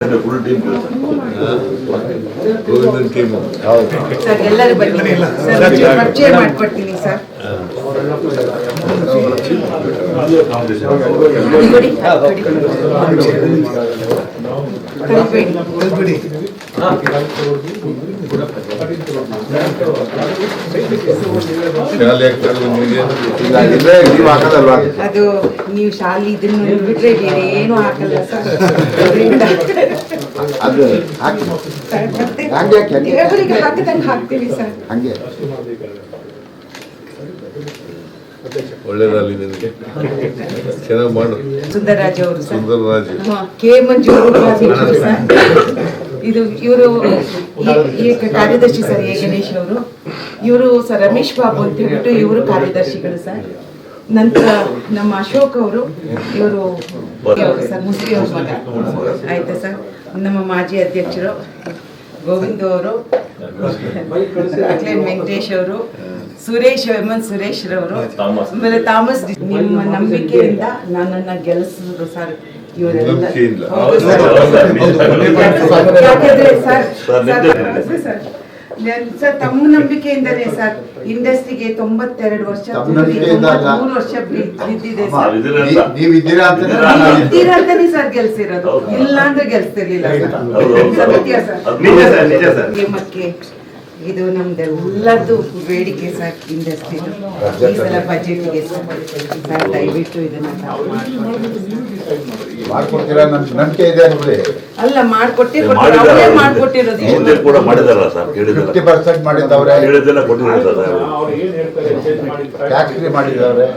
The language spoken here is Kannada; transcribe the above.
Full team Govindan team sir ಎಲ್ಲರೂ ಬನ್ನಿ ಸರ್ ಪರಿಚಯ ಮಾಡ್ಕೊಡ್ತೀನಿ ಸರ್ ಅದು ನೀವು ಶಾಲೆ ಇದನ್ನು ಬಿಟ್ರೆ ಬೇರೆ ಏನು ಹಾಕಲ್ಲ ಸರ್ ಅದು ಟೇಬಲಿಗೆ ಹಾಕಿದಂಗೆ ಹಾಕ್ತೀವಿ ಸರ್ ಹಂಗೆ ಒಳ್ಳೇದಲ್ಲಿ ನಿನಗೆ ಚೆನ್ನಾಗಿ ಮಾಡು. ಸುಂದರರಾಜ್ ಅವರು ಸುಂದರರಾಜ್ ಕೆ ಮಂಜು ಅವರು ಸರ್ ಇದು ಇವರು ಕಾರ್ಯದರ್ಶಿ ಸರ್ ಎ ಗಣೇಶ್ ಅವರು ಇವರು ಸರ್ ರಮೇಶ್ ಬಾಬು ಅಂತ ಹೇಳ್ಬಿಟ್ಟು ಇವರು ಕಾರ್ಯದರ್ಶಿಗಳು ಸರ್. ನಂತರ ನಮ್ಮ ಅಶೋಕ್ ಅವರು ಇವರು ಸರ್ ಮುಸ್ಲಿ ಅವ್ರ ಮಗ ಆಯ್ತಾ ಸರ್. ನಮ್ಮ ಮಾಜಿ ಅಧ್ಯಕ್ಷರು ಗೋವಿಂದ ಅವರು, ಅಕ್ಲೇನ್ ವೆಂಕಟೇಶ್ ಅವರು, ಸುರೇಶ್ ಸುರೇಶ್ ರವರು, ಆಮೇಲೆ ಥಾಮಸ್. ನಿಮ್ಮ ನಂಬಿಕೆಯಿಂದ ನನ್ನನ್ನ ಗೆಲ್ಲಿಸಿದ್ರು ಸರ್ ಇವರೆಲ್ಲ. ಯಾಕಂದ್ರೆ ಸರ್ ತಮ್ಮ ನಂಬಿಕೆಯಿಂದಲೇ ಸರ್ ಇಂಡಸ್ಟ್ರಿಗೆ 92 ವರ್ಷ 3 ವರ್ಷ ಬಿದ್ದಿದೆ ಸರ್. ನೀವಿದ್ದೀರಾ ಇದ್ದೀರಾ ಅಂತಾನೆ ಸರ್ ಗೆಲ್ಸಿರೋದು, ಇಲ್ಲ ಅಂದ್ರೆ ಗೆಲ್ಸ್ತಿರ್ಲಿಲ್ಲ ಸತ್ಯ ಸರ್. ನೇಮಕ್ಕೆ ಇದು ನಮ್ದೆಲ್ಲದ್ದು ಬೇಡಿಕೆ ಸರ್ ಇಂಡಸ್ಟ್ರಿ ಈ ಸಲ ಬಜೆಟ್ಗೆ ಸರ್ ದಯವಿಟ್ಟು ಇದನ್ನ ಮಾಡ್ಕೊಡ್ತೀರಾ? ನಂಬಿಕೆ ಇದೆ ಅನ್ಬಿಡಿ. ಅಲ್ಲ ಅವರೇ ಮಾಡ್ಕೊಟ್ಟಿರೋದು ಕೂಡ ಮಾಡಿದಾರ ಸರ್. 50% ಮಾಡಿದ್ದವ್ರೆ, ಹೇಳಿದ್ದೆಲ್ಲ ಕೊಟ್ಟಿದ್ದಾರೆ ಟ್ಯಾಕ್ಸ್ ಫ್ರೀ ಮಾಡಿದವ್ರೆ.